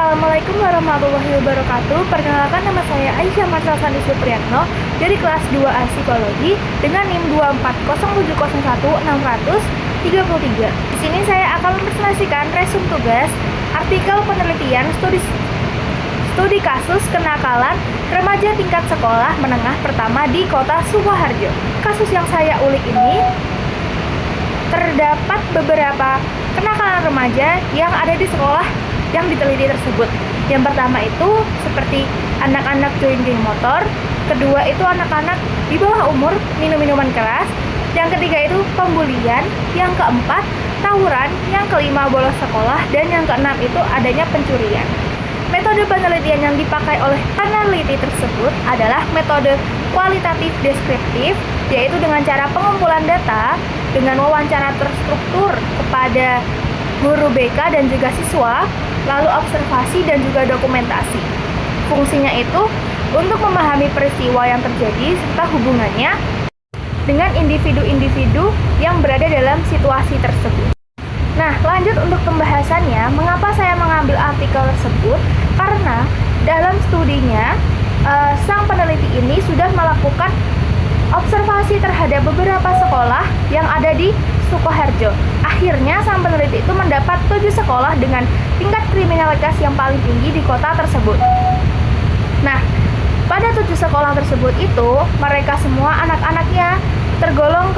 Assalamualaikum warahmatullahi wabarakatuh. Perkenalkan, nama saya Aisyah Marsasani Supriyatno dari kelas 2A Psikologi dengan NIM 240701633. Di sini saya akan mempresentasikan resum tugas artikel penelitian studi kasus kenakalan remaja tingkat sekolah menengah pertama di Kota Sukoharjo. Kasus yang saya ulik ini terdapat beberapa kenakalan remaja yang ada di sekolah yang diteliti tersebut. Yang pertama itu seperti anak-anak join geng motor, kedua itu anak-anak di bawah umur minum minuman keras, yang ketiga itu pembulian, yang keempat tawuran, yang kelima bolos sekolah, dan yang keenam itu adanya pencurian. Metode penelitian yang dipakai oleh peneliti tersebut adalah metode kualitatif deskriptif, yaitu dengan cara pengumpulan data dengan wawancara terstruktur kepada guru BK dan juga siswa, lalu observasi dan juga dokumentasi. Fungsinya itu untuk memahami peristiwa yang terjadi serta hubungannya dengan individu-individu yang berada dalam situasi tersebut. Nah, lanjut untuk pembahasannya, mengapa saya mengambil artikel tersebut? Karena dalam studinya, sang peneliti ini sudah melakukan observasi terhadap beberapa sekolah yang ada di Sukoharjo. Akhirnya sang peneliti itu mendapat 7 sekolah dengan tingkat kriminalitas yang paling tinggi di kota tersebut. Nah, pada 7 sekolah tersebut itu mereka semua anak-anaknya tergolong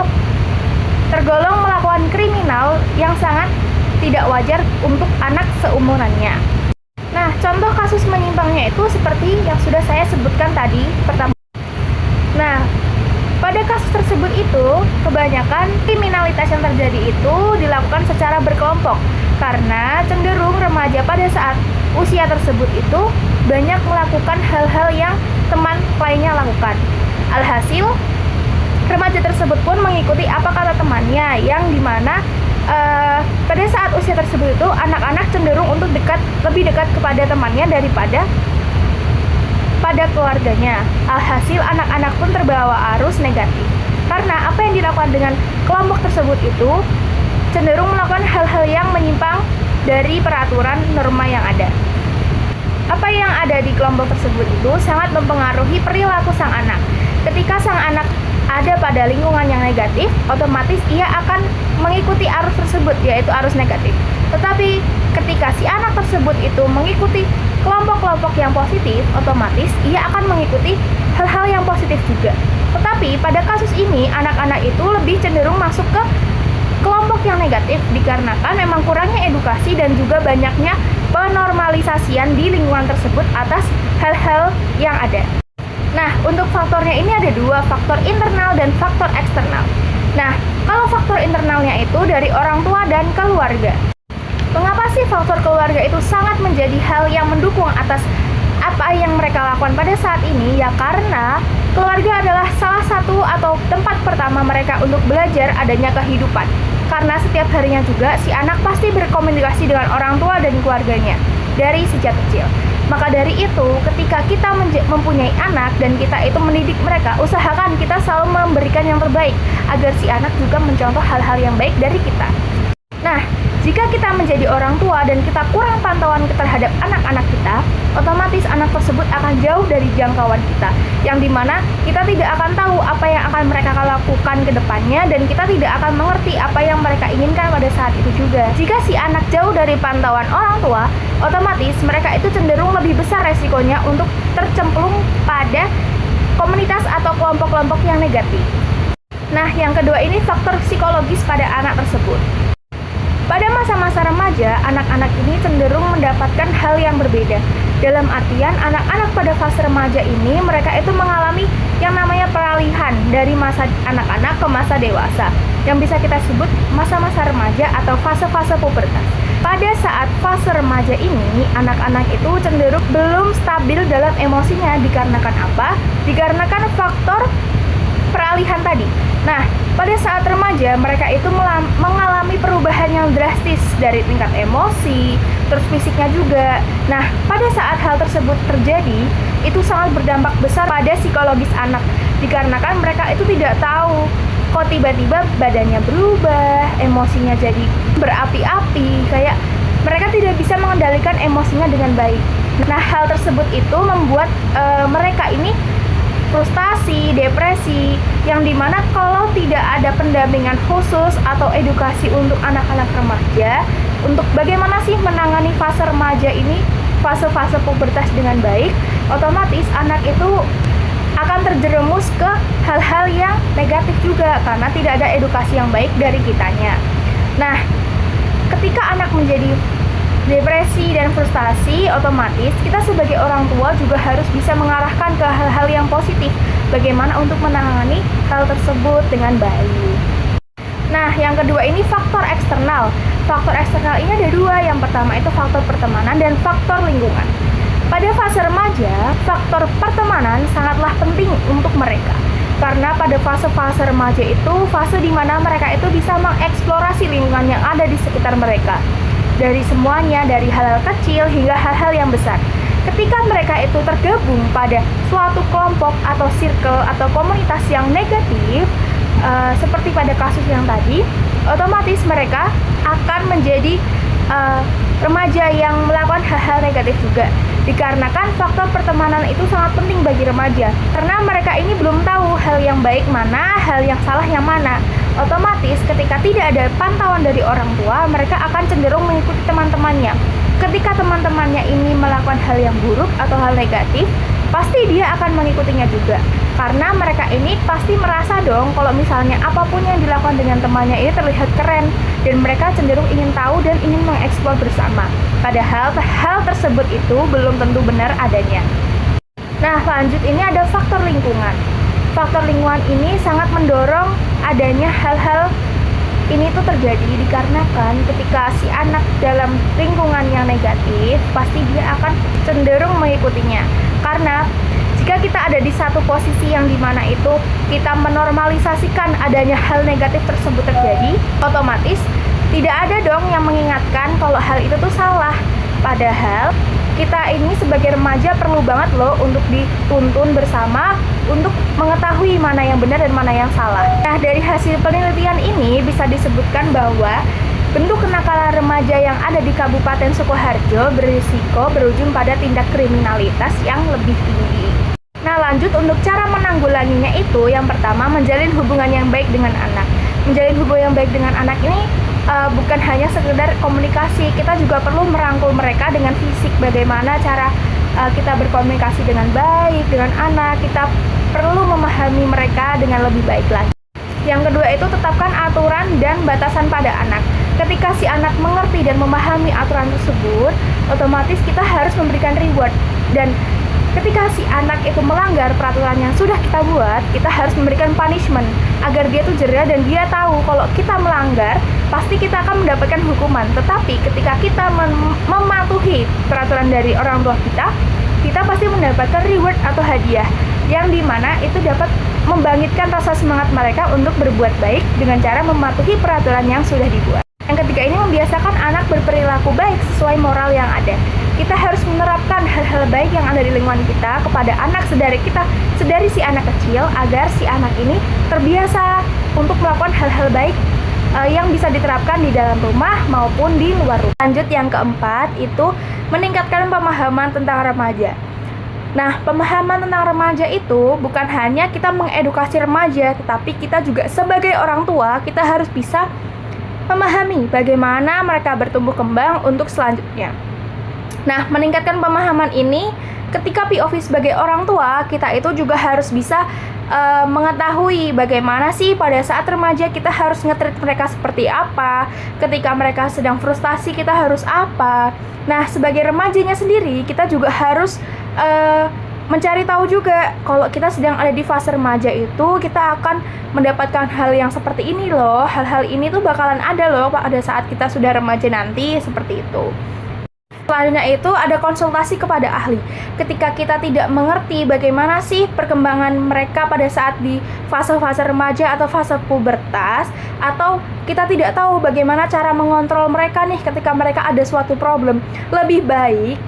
melakukan kriminal yang sangat tidak wajar untuk anak seumurannya. Nah, contoh kasus menyimpangnya itu seperti yang sudah saya sebutkan tadi pertama. Nah, pada kasus tersebut itu, kebanyakan kriminalitas yang terjadi itu dilakukan secara berkelompok karena cenderung remaja pada saat usia tersebut itu banyak melakukan hal-hal yang teman lainnya lakukan. Alhasil, remaja tersebut pun mengikuti apa kata temannya, yang dimana pada saat usia tersebut itu anak-anak cenderung untuk lebih dekat kepada temannya daripada pada keluarganya. Alhasil anak-anak pun terbawa arus negatif karena apa yang dilakukan dengan kelompok tersebut itu cenderung melakukan hal-hal yang menyimpang dari peraturan norma yang ada. Apa yang ada di kelompok tersebut itu sangat mempengaruhi perilaku sang anak. Ketika sang anak ada pada lingkungan yang negatif, otomatis ia akan mengikuti arus tersebut, yaitu arus negatif. Tetapi ketika si anak tersebut itu mengikuti kelompok-kelompok yang positif, otomatis ia akan mengikuti hal-hal yang positif juga. Tetapi pada kasus ini, anak-anak itu lebih cenderung masuk ke kelompok yang negatif dikarenakan memang kurangnya edukasi dan juga banyaknya penormalisasian di lingkungan tersebut atas hal-hal yang ada. Nah, untuk faktornya ini ada 2, faktor internal dan faktor eksternal. Nah, kalau faktor internalnya itu dari orang tua dan keluarga. Mengapa sih faktor keluarga itu sangat menjadi hal yang mendukung atas apa yang mereka lakukan pada saat ini? Ya karena keluarga adalah salah satu atau tempat pertama mereka untuk belajar adanya kehidupan. Karena setiap harinya juga si anak pasti berkomunikasi dengan orang tua dan keluarganya dari sejak kecil. Maka dari itu, ketika kita mempunyai anak dan kita itu mendidik mereka, usahakan kita selalu memberikan yang terbaik agar si anak juga mencontoh hal-hal yang baik dari kita. Nah, jika kita menjadi orang tua dan kita kurang pantauan terhadap anak-anak kita, otomatis anak tersebut akan jauh dari jangkauan kita, yang dimana kita tidak akan tahu apa yang akan mereka lakukan ke depannya dan kita tidak akan mengerti apa yang mereka inginkan pada saat itu juga. Jika si anak jauh dari pantauan orang tua, otomatis mereka itu cenderung lebih besar resikonya untuk tercemplung pada komunitas atau kelompok-kelompok yang negatif. Nah, yang kedua ini faktor psikologis pada anak tersebut. Pada masa-masa remaja, anak-anak ini cenderung mendapatkan hal yang berbeda. Dalam artian, anak-anak pada fase remaja ini, mereka itu mengalami yang namanya peralihan dari masa anak-anak ke masa dewasa, yang bisa kita sebut masa-masa remaja atau fase-fase pubertas. Pada saat fase remaja ini, anak-anak itu cenderung belum stabil dalam emosinya. Dikarenakan apa? Dikarenakan faktor peralihan tadi. Nah, pada saat remaja mereka itu mengalami perubahan yang drastis dari tingkat emosi, terus fisiknya juga. Nah, pada saat hal tersebut terjadi, itu sangat berdampak besar pada psikologis anak. Dikarenakan mereka itu tidak tahu kok tiba-tiba badannya berubah, emosinya jadi berapi-api, kayak mereka tidak bisa mengendalikan emosinya dengan baik. Nah, hal tersebut itu membuat mereka ini frustasi, depresi, yang dimana kalau tidak ada pendampingan khusus atau edukasi untuk anak-anak remaja, untuk bagaimana sih menangani fase remaja ini, fase-fase pubertas dengan baik, otomatis anak itu akan terjerumus ke hal-hal yang negatif juga karena tidak ada edukasi yang baik dari kitanya. Nah, ketika anak menjadi depresi dan frustasi, otomatis kita sebagai orang tua juga harus bisa mengarahkan ke hal-hal yang positif, bagaimana untuk menangani hal tersebut dengan baik. Nah, yang kedua ini faktor eksternal. Faktor eksternal ini ada dua. Yang pertama itu faktor pertemanan dan faktor lingkungan. Pada fase remaja, faktor pertemanan sangatlah penting untuk mereka. Karena pada fase-fase remaja itu fase di mana mereka itu bisa mengeksplorasi lingkungan yang ada di sekitar mereka. Dari semuanya, dari hal-hal kecil hingga hal-hal yang besar. Ketika mereka itu tergabung pada suatu kelompok atau circle atau komunitas yang negatif, seperti pada kasus yang tadi, otomatis mereka akan menjadi remaja yang melakukan hal-hal negatif juga. Dikarenakan faktor pertemanan itu sangat penting bagi remaja, karena mereka ini belum tahu hal yang baik mana, hal yang salah yang mana. Otomatis ketika tidak ada pantauan dari orang tua, mereka akan cenderung mengikuti teman-temannya. Ketika teman-temannya ini melakukan hal yang buruk atau hal negatif, pasti dia akan mengikutinya juga. Karena mereka ini pasti merasa dong kalau misalnya apapun yang dilakukan dengan temannya ini terlihat keren, dan mereka cenderung ingin tahu dan ingin mengeksplor bersama. Padahal hal tersebut itu belum tentu benar adanya. Nah, lanjut ini ada faktor lingkungan. Faktor lingkungan ini sangat mendorong adanya hal-hal ini tuh terjadi dikarenakan ketika si anak dalam lingkungan yang negatif, pasti dia akan cenderung mengikutinya. Karena jika kita ada di satu posisi yang dimana itu kita menormalisasikan adanya hal negatif tersebut terjadi, otomatis tidak ada dong yang mengingatkan kalau hal itu tuh salah. Padahal kita ini sebagai remaja perlu banget loh untuk dituntun bersama untuk mengetahui mana yang benar dan mana yang salah. Nah, dari hasil penelitian ini bisa disebutkan bahwa bentuk kenakalan remaja yang ada di Kabupaten Sukoharjo berisiko berujung pada tindak kriminalitas yang lebih tinggi. Nah, lanjut untuk cara menanggulanginya itu, yang pertama menjalin hubungan yang baik dengan anak. Menjalin hubungan yang baik dengan anak ini bukan hanya sekedar komunikasi, kita juga perlu merangkul mereka dengan fisik. Bagaimana cara kita berkomunikasi dengan baik dengan anak, kita perlu memahami mereka dengan lebih baik lagi. Yang kedua itu tetapkan aturan dan batasan pada anak. Ketika si anak mengerti dan memahami aturan tersebut, otomatis kita harus memberikan reward. Dan ketika si anak itu melanggar peraturan yang sudah kita buat, kita harus memberikan punishment agar dia tuh jera dan dia tahu kalau kita melanggar, pasti kita akan mendapatkan hukuman. Tetapi ketika kita mematuhi peraturan dari orang tua kita pasti mendapatkan reward atau hadiah, yang dimana itu dapat membangkitkan rasa semangat mereka untuk berbuat baik dengan cara mematuhi peraturan yang sudah dibuat. Yang ketiga ini membiasakan anak berperilaku baik sesuai moral yang ada. Kita harus menerapkan hal-hal baik yang ada di lingkungan kita kepada anak sedari si anak kecil, agar si anak ini terbiasa untuk melakukan hal-hal baik yang bisa diterapkan di dalam rumah maupun di luar rumah. Lanjut yang keempat itu meningkatkan pemahaman tentang remaja. Nah, pemahaman tentang remaja itu bukan hanya kita mengedukasi remaja, tetapi kita juga sebagai orang tua kita harus bisa memahami bagaimana mereka bertumbuh kembang untuk selanjutnya. Nah, meningkatkan pemahaman ini ketika POV sebagai orang tua, kita itu juga harus bisa mengetahui bagaimana sih pada saat remaja kita harus nge-treat mereka seperti apa, ketika mereka sedang frustasi kita harus apa. Nah, sebagai remajanya sendiri kita juga harus mencari tahu juga kalau kita sedang ada di fase remaja itu kita akan mendapatkan hal yang seperti ini loh. Hal-hal ini tuh bakalan ada loh pada saat kita sudah remaja nanti, seperti itu. Selanjutnya itu ada konsultasi kepada ahli. Ketika kita tidak mengerti bagaimana sih perkembangan mereka pada saat di fase-fase remaja atau fase pubertas, atau kita tidak tahu bagaimana cara mengontrol mereka nih ketika mereka ada suatu problem, lebih baik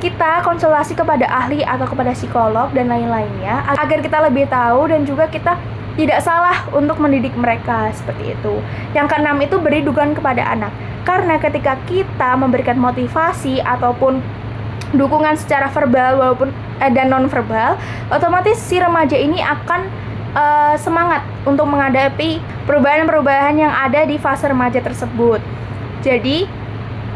kita konsultasi kepada ahli atau kepada psikolog dan lain-lainnya agar kita lebih tahu dan juga kita tidak salah untuk mendidik mereka seperti itu. Yang keenam itu beri dukungan kepada anak. Karena ketika kita memberikan motivasi ataupun dukungan secara verbal dan non verbal, otomatis si remaja ini akan semangat untuk menghadapi perubahan-perubahan yang ada di fase remaja tersebut. Jadi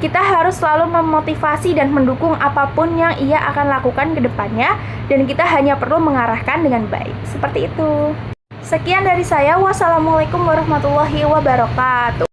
kita harus selalu memotivasi dan mendukung apapun yang ia akan lakukan ke depannya, dan kita hanya perlu mengarahkan dengan baik. Seperti itu. Sekian dari saya. Wassalamualaikum warahmatullahi wabarakatuh.